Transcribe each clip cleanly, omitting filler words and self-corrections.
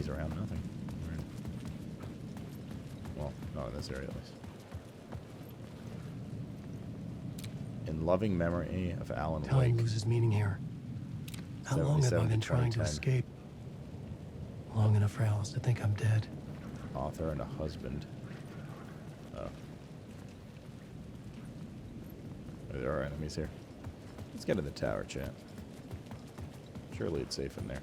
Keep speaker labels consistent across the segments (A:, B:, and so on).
A: enemies around, nothing. Right. Well, not in this area at least. In loving memory of Alan Wake.
B: Time loses meaning here. How long have I been trying to escape? Long enough for Alice to think I'm dead.
A: Author and a husband. Oh. There are enemies here. Let's get in the tower, chat. Surely it's safe in there.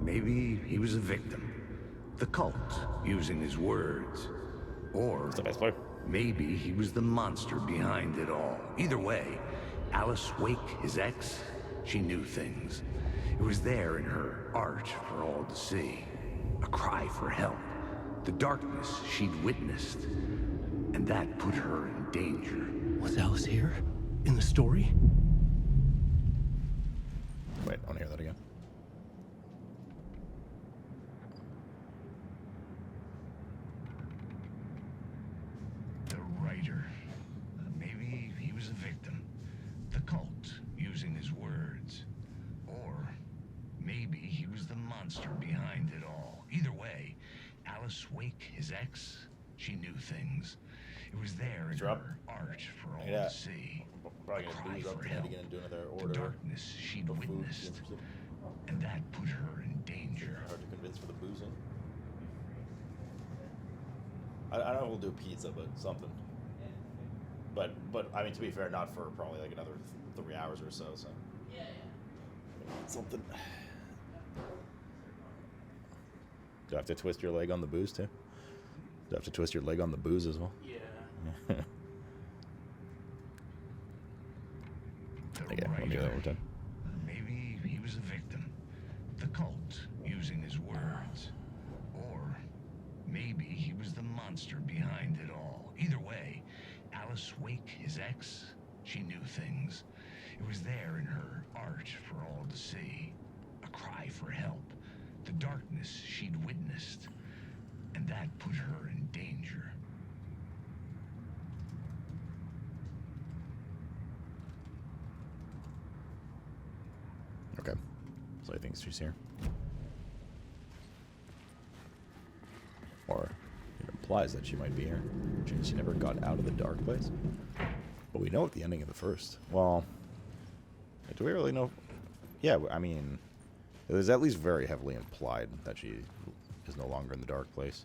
C: Maybe he was a victim. The cult, using his words. Or maybe he was the monster behind it all. Either way, Alice Wake, his ex, she knew things. It was there in her art for all to see. A cry for help. The darkness she'd witnessed. And that put her in danger.
B: Was Alice here? In the story?
A: Wait, I want to hear that again.
C: Maybe he was a victim. The cult, using his words. Or maybe he was the monster behind it all. Either way, Alice Wake, his ex, she knew things. It was there in her art for all to see.
A: Probably gonna booze up tonight again and do another order.
C: The darkness she'd witnessed. And that put her in danger.
A: Hard to convince for the boozing. I don't know if we'll do pizza, but something. But I mean, to be fair, not for probably like another 3 hours or so. So something. Do I have to twist your leg on the booze too? Do I have to twist your leg on the booze as well?
B: Yeah.
A: Okay, let me do that one more time.
C: Maybe he was a victim. The cult, using his words. Or maybe he was the monster behind it all. Either way, Alice Wake, his ex, she knew things. It was there in her art for all to see. A cry for help. The darkness she'd witnessed. And that put her in danger.
A: Okay. So I think she's here. Or it implies that she might be here. She never got out of the dark place. But we know at the ending of the first. Well, do we really know? Yeah, I mean, it was at least very heavily implied that she is no longer in the dark place.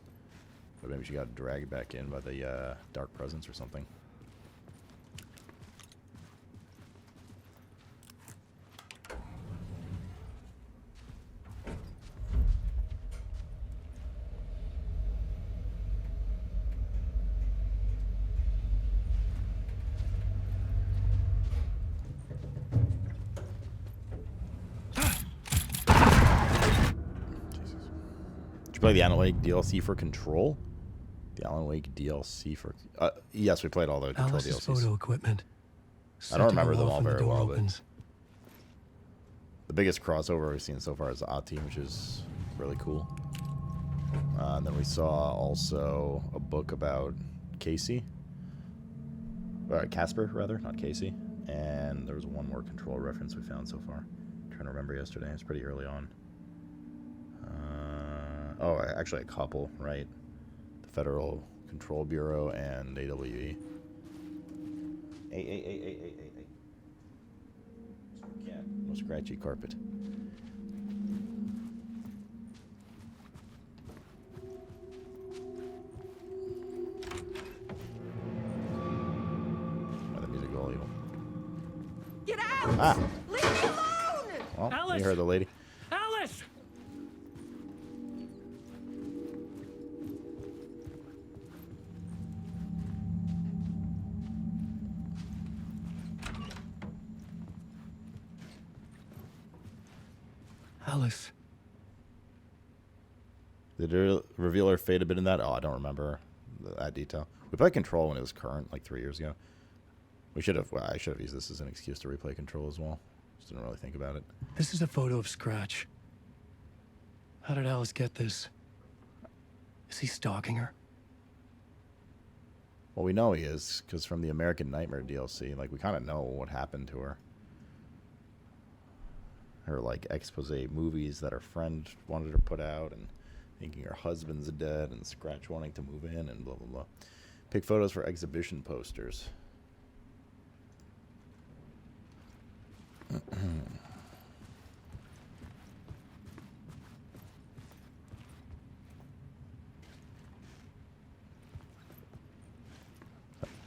A: But maybe she got dragged back in by the dark presence or something. Did you play the Alan Wake DLC for Control? The Alan Wake DLC for... yes, we played all the Control
B: Alice's
A: DLCs.
B: photo equipment.
A: I don't remember them all very well,
B: opens.
A: but... The biggest crossover we've seen so far is the Ati, which is really cool. And then we saw also a book about Casey. Casper, rather, not Casey. And there was one more Control reference we found so far. I'm trying to remember yesterday. It's pretty early on. Oh, actually a couple, right? The Federal Control Bureau and AWE. Hey. Cat, no scratchy carpet. Why the music all evil?
D: Get out!
A: Ah!
D: Leave me alone!
A: Well,
B: Alice!
A: you heard the lady.
B: Alice! Alice.
A: Did it reveal her fate a bit in that? Oh, I don't remember that detail. We played Control when it was current, like 3 years ago. We should have. Well, I should have used this as an excuse to replay Control as well. Just didn't really think about it.
B: This is a photo of Scratch. How did Alice get this? Is he stalking her?
A: Well, we know he is, because from the American Nightmare DLC, like, we kind of know what happened to her. Her, like, expose movies that her friend wanted her put out, and thinking her husband's dead, and Scratch wanting to move in, and blah, blah, blah. Pick photos for exhibition posters.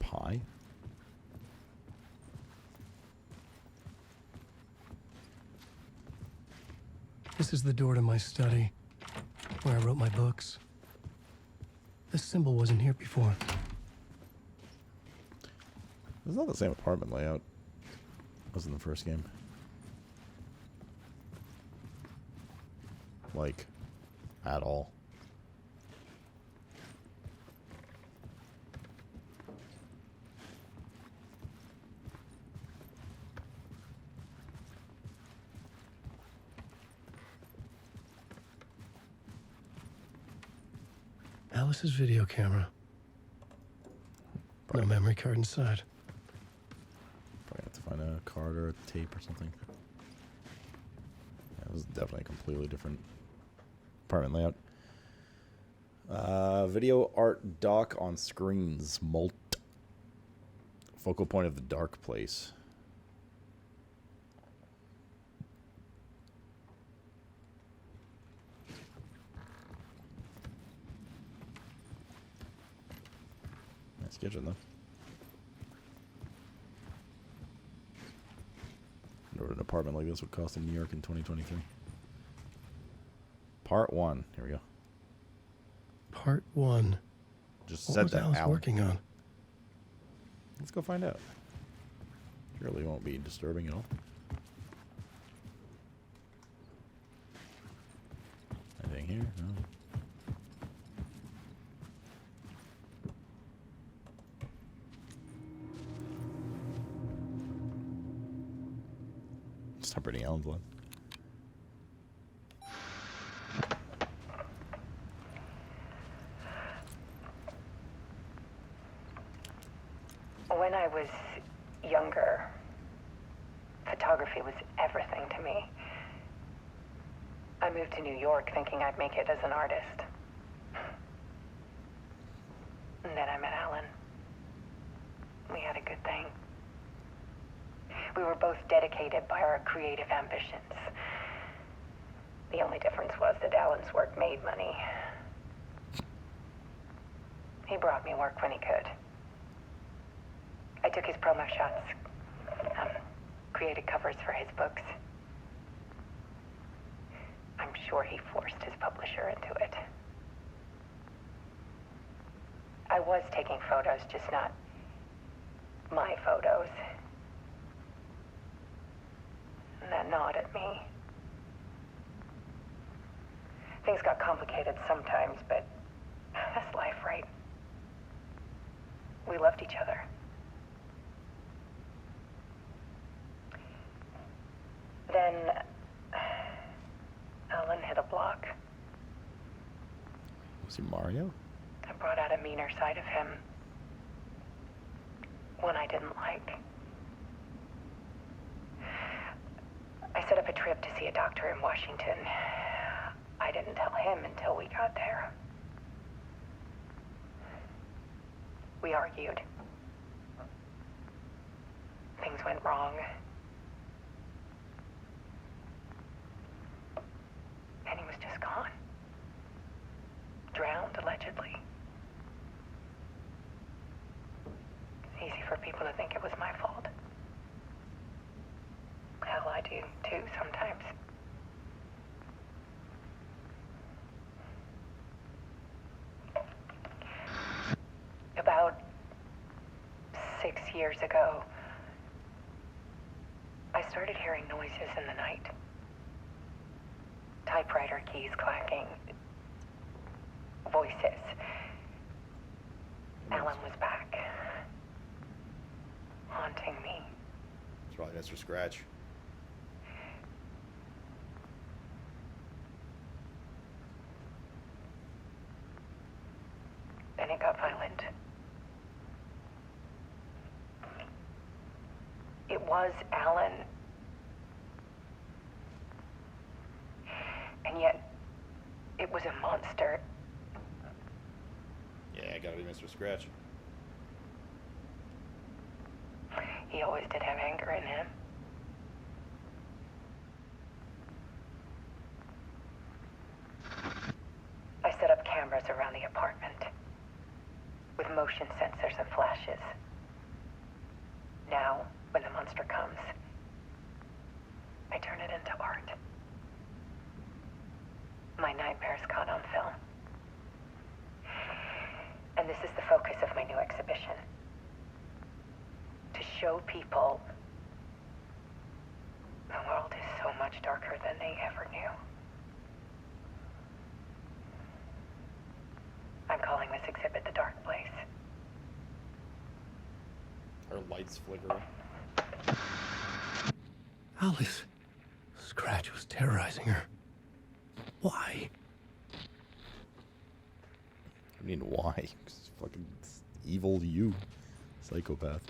A: Pie?
B: This is the door to my study, where I wrote my books. This symbol wasn't here before.
A: It's not the same apartment layout as in the first game. Like, at all.
B: Alice's video camera. No memory card inside.
A: Probably have to find a card or a tape or something. Yeah, this is definitely a completely different apartment layout. Video art dock on screens. Molt. Focal point of the dark place. Nice kitchen, though. I wonder what an apartment like this would cost in New York in 2023. Part 1. Here we go.
B: Part 1.
A: Just
B: What
A: said
B: was
A: that,
B: Alice
A: Alan.
B: working on?
A: Let's go find out. Surely won't be disturbing at all. Anything here? No. Stop reading Alan's line.
E: When I was younger, photography was everything to me. I moved to New York thinking I'd make it as an artist. And then I met Alan. We had a good thing. We were both dedicated by our creative ambitions. The only difference was that Alan's work made money. He brought me work when he could. I took his promo shots, created covers for his books. I'm sure he forced his publisher into it. I was taking photos, just not my photos. And that gnawed at me. Things got complicated sometimes, but that's life, right? We loved each other. Then Alan hit a block.
A: Was he Mario?
E: I brought out a meaner side of him. One I didn't like. I set up a trip to see a doctor in Washington. I didn't tell him until we got there. We argued. Things went wrong. And he was just gone. Drowned, allegedly. It's easy for people to think it was my fault. Hell, I do, too, sometimes. About 6 years ago, I started hearing noises in the night. Typewriter keys clacking. Voices. Alan was back. Haunting
A: Mr. Scratch.
E: Then it got violent. It was Alan. And yet, it was a monster.
A: Yeah, gotta be Mr. Scratch.
E: He always did have anger in him. I set up cameras around the apartment with motion sensors and flashes. Now, when the monster comes, I turn it into art. My nightmares caught on film. And this is the focus of my new exhibition. To show people the world is so much darker than they ever knew. I'm calling this exhibit The Dark Place.
A: Her lights flickering.
B: Alice. Scratch was terrorizing her. Why?
A: I mean, why? 'Cause it's fucking evil you. Psychopath.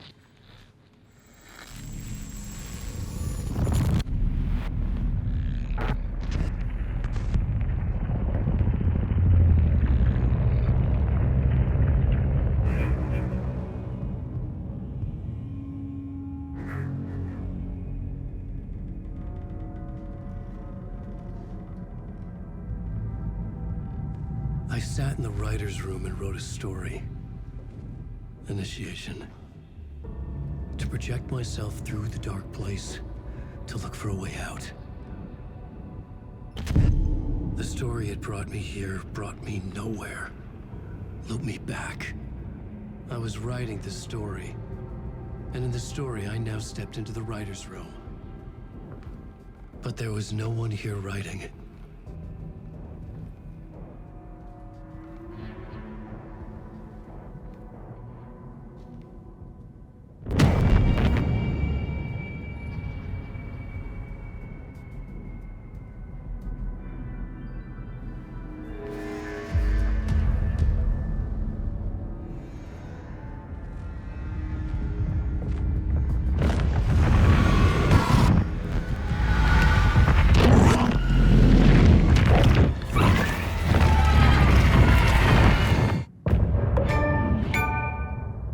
B: I sat in the writer's room and wrote a story. Initiation. To project myself through the dark place, to look for a way out. The story had brought me here, brought me nowhere. Looped me back. I was writing the story. And in the story, I now stepped into the writer's room. But there was no one here writing it.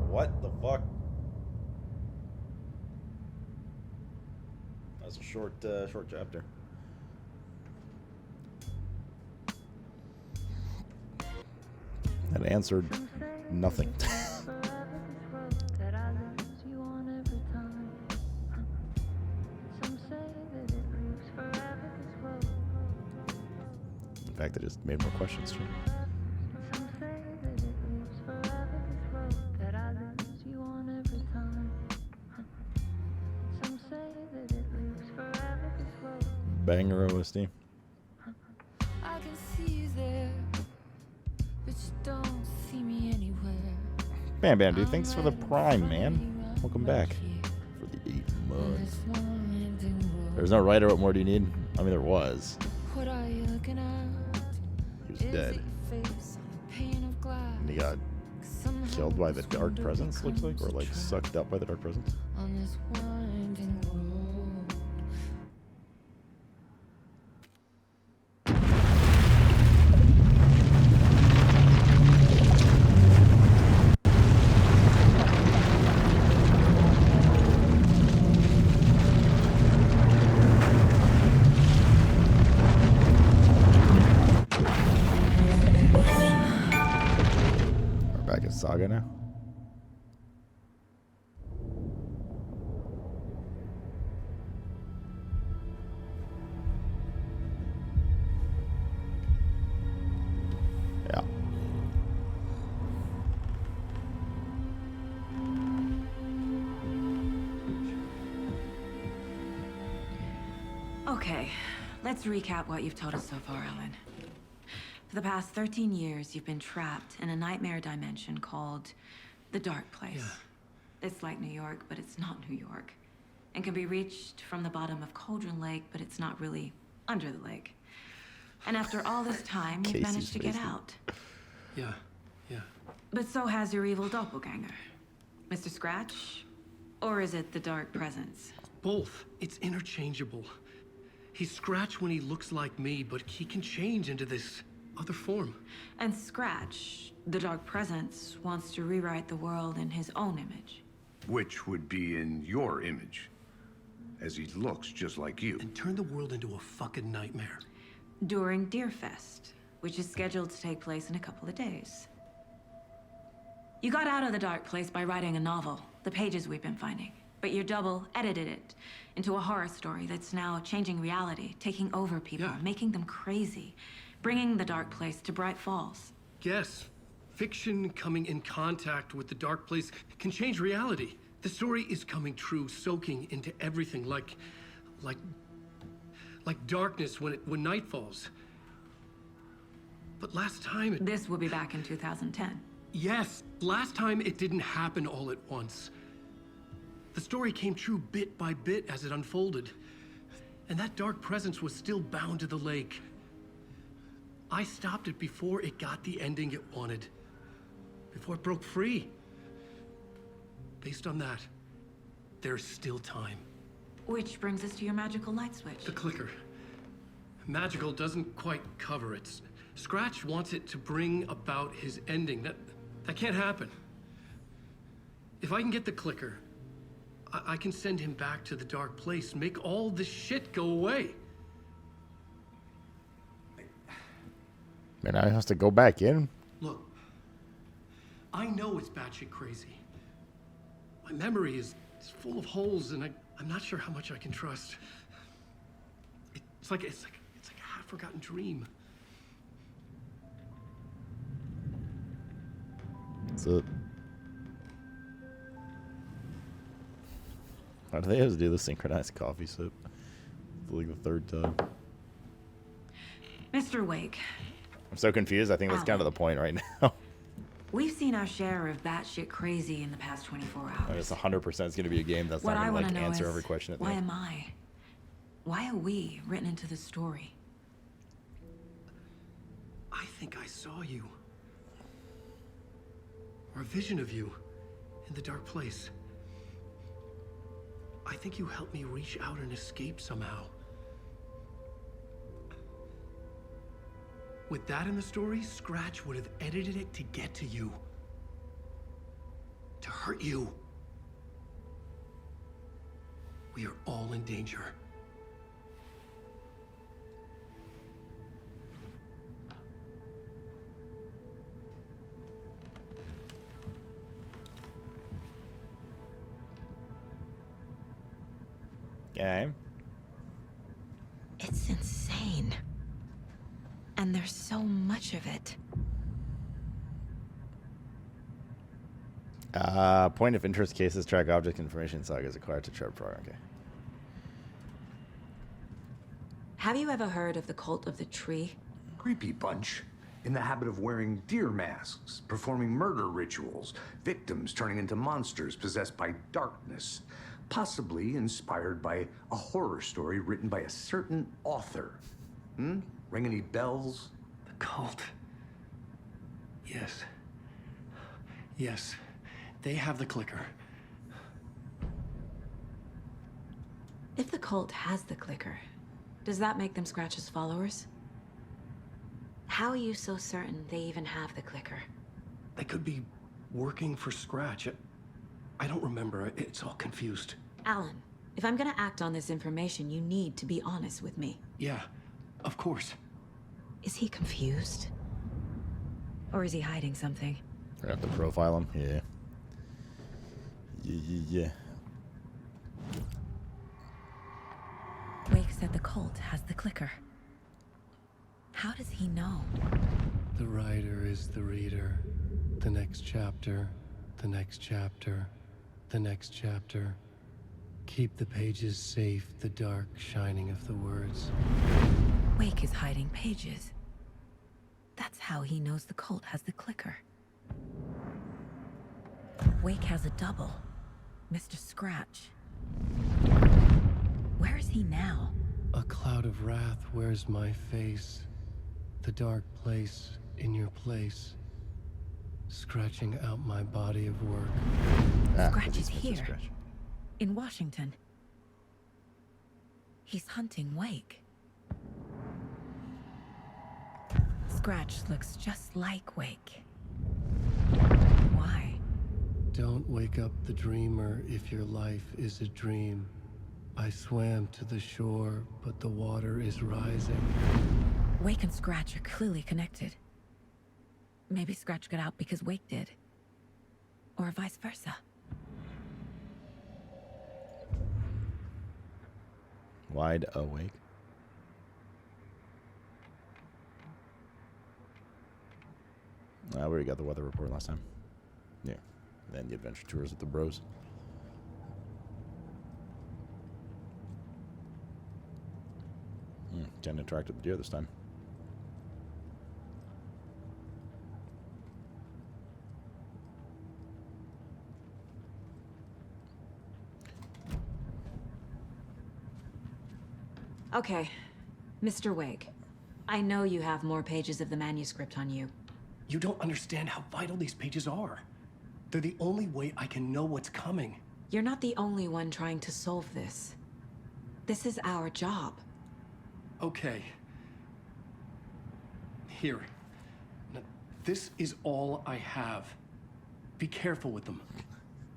A: What the fuck? That's a short chapter. That answered nothing. In fact, I just made more questions too. Banger OSD.
F: I can see you there, but you don't see me anywhere.
A: Bam Bam, dude, thanks for the prime, man. Welcome back for the 8 months. There's no writer. What more do you need? I mean, there was.
F: What are you looking at?
A: He was dead. And he got killed by the dark presence, looks like, or like sucked up by the dark presence.
F: On this winding road.
A: We're back at Saga now. Yeah.
G: Okay, let's recap what you've told us so far, Ellen. For the past 13 years, you've been trapped in a nightmare dimension called the Dark Place.
B: Yeah.
G: It's like New York, but it's not New York. and can be reached from the bottom of Cauldron Lake, but it's not really under the lake. And after all this time, you've
A: Casey's
G: managed to get
A: facing.
G: out.
B: Yeah.
G: But so has your evil doppelganger. Mr. Scratch? Or is it the Dark Presence?
B: Both. It's interchangeable. He's Scratch when he looks like me, but he can change into this other form.
G: And Scratch, the Dark Presence, wants to rewrite the world in his own image.
C: Which would be in your image, as he looks just like you.
B: And turn the world into a fucking nightmare.
G: During Deerfest, which is scheduled to take place in a couple of days. You got out of the dark place by writing a novel, the pages we've been finding. But your double edited it into a horror story that's now changing reality, taking over people,
B: Yeah.
G: making them crazy, bringing the dark place to Bright Falls.
B: Yes, fiction coming in contact with the dark place can change reality. The story is coming true, soaking into everything like darkness when night falls. But last time
G: This will be back in 2010.
B: yes, last time it didn't happen all at once. The story came true bit by bit as it unfolded. And that dark presence was still bound to the lake. I stopped it before it got the ending it wanted. Before it broke free. Based on that, there's still time.
G: Which brings us to your magical light switch.
B: The clicker. Magical doesn't quite cover it. Scratch wants it to bring about his ending. That can't happen. If I can get the clicker, I can send him back to the dark place, make all this shit go away.
A: Man, I has to go back in.
B: Look, I know it's batshit crazy. My memory is full of holes, and I'm not sure how much I can trust. It's like a half-forgotten dream.
A: That's it. Why do they have to do the synchronized coffee sip? For like the third time.
G: Mr. Wake,
A: I'm so confused. I think that's kind of the point right now.
G: we've seen our share of batshit crazy in the past 24 hours.
A: It's 100% going to be a game that's
G: What
A: not
G: I
A: going
G: want
A: to
G: to
A: like
G: know
A: answer
G: is,
A: every question at the
G: why
A: end.
G: am I? Why are we written into the story?
B: I think I saw you. Or a vision of you in the dark place. I think you helped me reach out and escape somehow. With that in the story, Scratch would have edited it to get to you. To hurt you. We are all in danger.
A: Okay.
G: It's insane. And there's so much of it.
A: Point of interest cases track object information sagas acquired to chart program. Okay.
G: Have you ever heard of the Cult of the Tree?
C: Creepy bunch. In the habit of wearing deer masks, performing murder rituals, victims turning into monsters possessed by darkness. Possibly inspired by a horror story written by a certain author. Ring any bells?
B: The cult. Yes. Yes. They have the clicker.
G: If the cult has the clicker, does that make them Scratch's followers? How are you so certain they even have the clicker?
B: They could be working for Scratch. I don't remember. It's all confused.
G: Alan, if I'm gonna act on this information, you need to be honest with me.
B: Yeah, of course.
G: Is he confused? Or is he hiding something?
A: We're going to have to profile him. Yeah. Yeah.
G: Wake said the cult has the clicker. How does he know?
B: The writer is the reader. The next chapter. The next chapter. The next chapter. Keep the pages safe, the dark shining of the words.
G: Wake is hiding pages. That's how he knows the cult has the clicker. Wake has a double. Mr. Scratch. Where is he now?
B: A cloud of wrath wears my face. The dark place in your place. Scratching out my body of work.
G: Scratch is
A: Mr.
G: here.
A: Scratch.
G: In Washington. He's hunting Wake. Scratch looks just like Wake. Why?
B: Don't wake up the dreamer if your life is a dream. I swam to the shore, but the water is rising.
G: Wake and Scratch are clearly connected. Maybe Scratch got out because Wake did. Or vice versa.
A: Wide awake. We already got the weather report last time. Yeah. Then the adventure tours with the bros. Didn't interact with the deer this time.
G: Okay, Mr. Wake. I know you have more pages of the manuscript on you.
B: You don't understand how vital these pages are. They're the only way I can know what's coming.
G: You're not the only one trying to solve this. This is our job.
B: Okay. Here. Now, this is all I have. Be careful with them.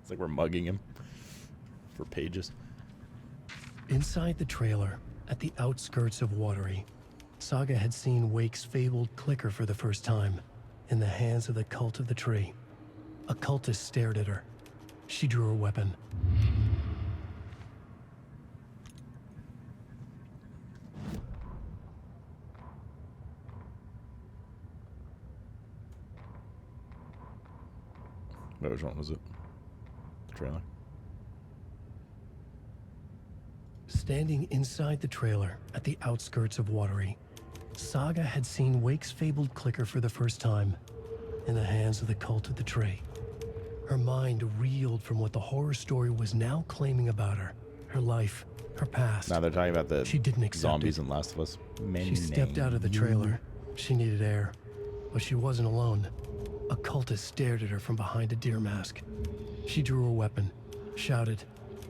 A: It's like we're mugging him for pages.
B: Inside the trailer, at the outskirts of Watery, Saga had seen Wake's fabled clicker for the first time, in the hands of the Cult of the Tree. A cultist stared at her. She drew her weapon.
A: Which one was it? The trailer?
B: Standing inside the trailer at the outskirts of Watery, Saga had seen Wake's fabled clicker for the first time, in the hands of the Cult of the Tree. Her mind reeled from what the horror story was now claiming about her. Her life, her past.
A: Now they're talking about the
B: She didn't accept
A: zombies
B: it.
A: in Last of Us.
B: She stepped out of the trailer. She needed air, but she wasn't alone. A cultist stared at her from behind a deer mask. She drew her weapon, shouted,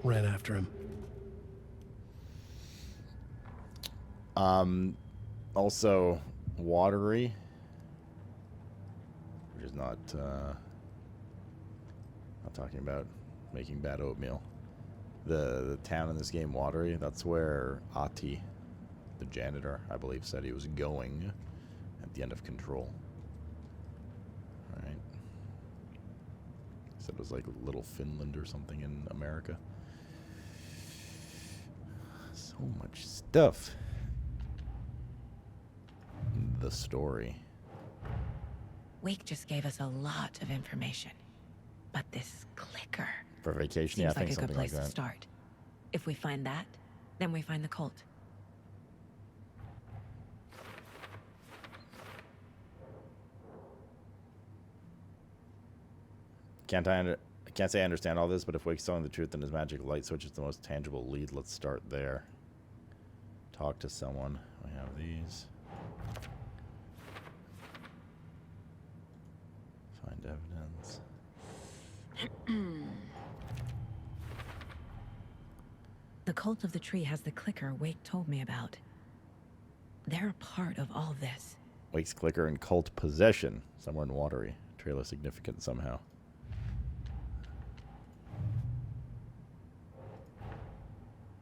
B: ran after him.
A: Also, Watery, which is not talking about making bad oatmeal. The town in this game, Watery, that's where Ati, the janitor, I believe, said he was going at the end of Control. All right. He said it was like Little Finland or something in America. So much stuff. The story.
G: Wake just gave us a lot of information. But this clicker
A: For vacation,
G: seems
A: yeah, I
G: like
A: think
G: a good
A: something
G: place
A: like
G: to
A: that.
G: start. If we find that, then we find the cult.
A: I can't say I understand all this, but if Wake's telling the truth, then his magic light switch is the most tangible lead. Let's start there. Talk to someone. We have these. Find evidence.
G: The cult of the tree has the clicker Wake told me about. They're a part of all this.
A: Wake's clicker in cult possession. Somewhere in Watery. Trailer significant somehow.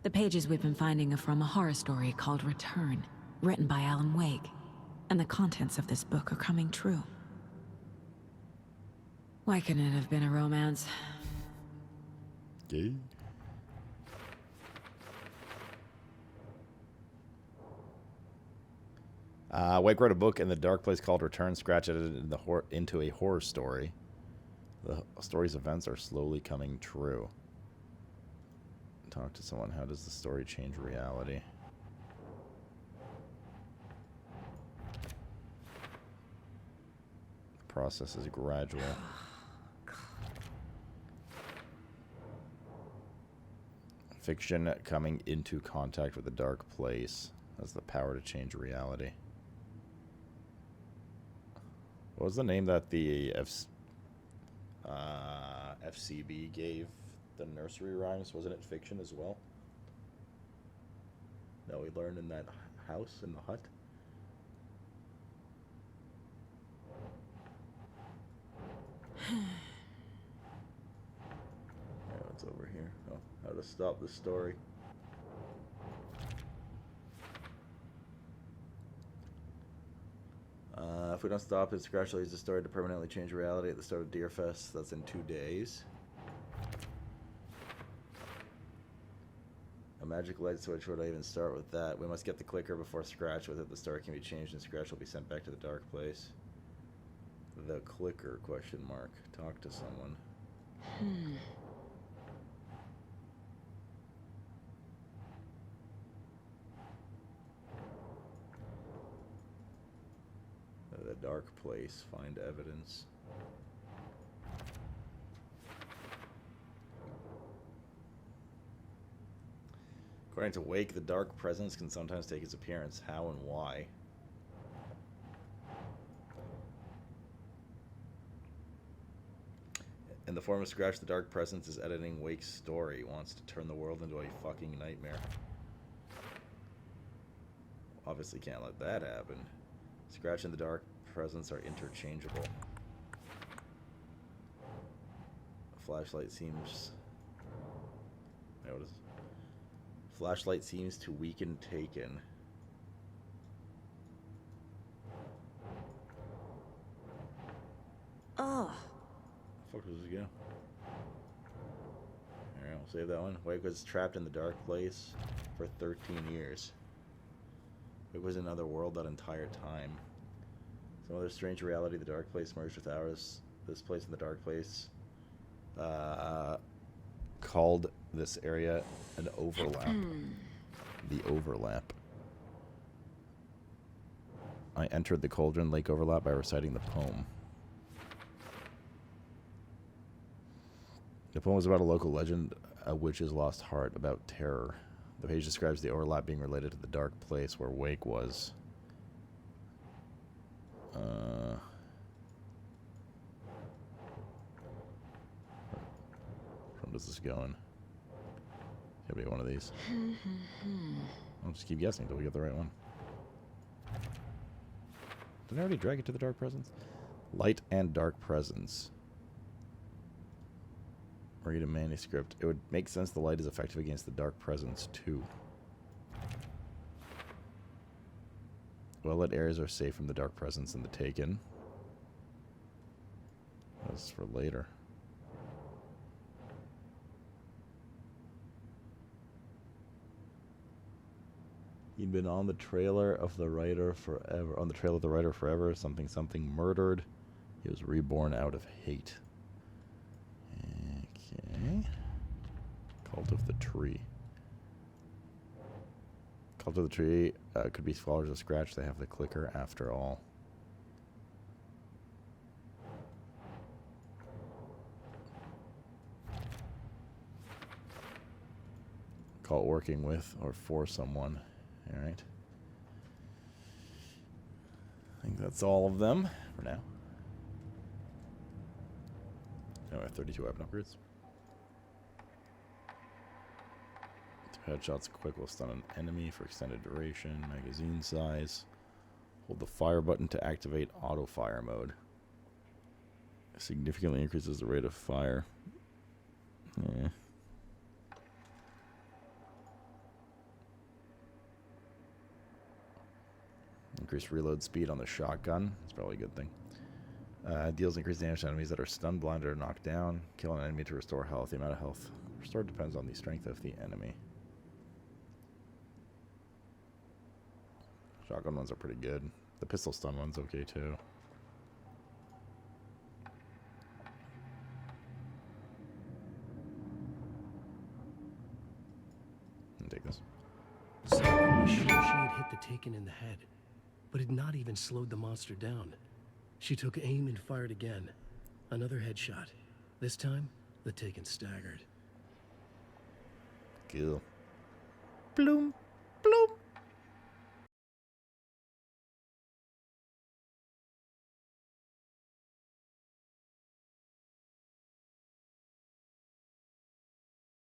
G: The pages we've been finding are from a horror story called Return, written by Alan Wake. And the contents of this book are coming true. Why couldn't it have been a romance?
A: Gay. Wake wrote a book in the dark place called Return. Scratch edited into a horror story. The story's events are slowly coming true. Talk to someone. How does the story change reality? The process is gradual. Fiction coming into contact with the dark place has the power to change reality. What was the name that the FCB gave the nursery rhymes? Wasn't it fiction as well? That we learned in that house, in the hut? Yeah, what's over here? Oh, how to stop the story. If we don't stop it, Scratch leads the story to permanently change reality at the start of Deerfest. That's in 2 days. A magic light switch, where do I even start with that? We must get the clicker before Scratch. With it, the story can be changed and Scratch will be sent back to the dark place. The clicker, question mark. Talk to someone. The dark place, find evidence. According to Wake, the dark presence can sometimes take its appearance. How and why? In the form of Scratch, the dark presence is editing Wake's story. Wants to turn the world into a fucking nightmare. Obviously can't let that happen. Scratch and the dark presence are interchangeable. A flashlight seems... Wait, what is... Flashlight seems to weaken Taken.
G: Oh.
A: Fuck does it go? Alright, we'll save that one. Wake was trapped in the dark place for 13 years. It was another world that entire time. Some other strange reality, the dark place merged with ours. This place and the dark place called this area an overlap. The overlap. I entered the Cauldron Lake overlap by reciting the poem. The poem was about a local legend, a witch's lost heart, about terror. The page describes the overlap being related to the dark place where Wake was. Where does this go in? Could be one of these. I'll just keep guessing until we get the right one. Did I already drag it to the dark presence? Light and dark presence. Read a manuscript. It would make sense the light is effective against the dark presence too. Well-lit areas are safe from the dark presence and the Taken. That's for later. He'd been on the trailer of the writer forever. On the trail of the writer forever. Something something murdered. He was reborn out of hate. Okay. Cult of the Tree. Cult of the Tree could be Scholars of Scratch. They have the clicker after all. Cult working with or for someone. Alright. I think that's all of them for now. Now I have 32 weapon upgrades. 2 headshots quick will stun an enemy for extended duration. Magazine size. Hold the fire button to activate auto fire mode. Significantly increases the rate of fire. Yeah. Increased reload speed on the shotgun. That's probably a good thing. Deals increased damage to enemies that are stunned, blinded, or knocked down. Kill an enemy to restore health. The amount of health restored depends on the strength of the enemy. Shotgun ones are pretty good. The pistol stun one's okay too. Take this.
B: Sarah was sure she had hit the Taken in the head, but had not even slowed the monster down. She took aim and fired again. Another headshot. This time, the Taken staggered.
A: Cool. Bloom.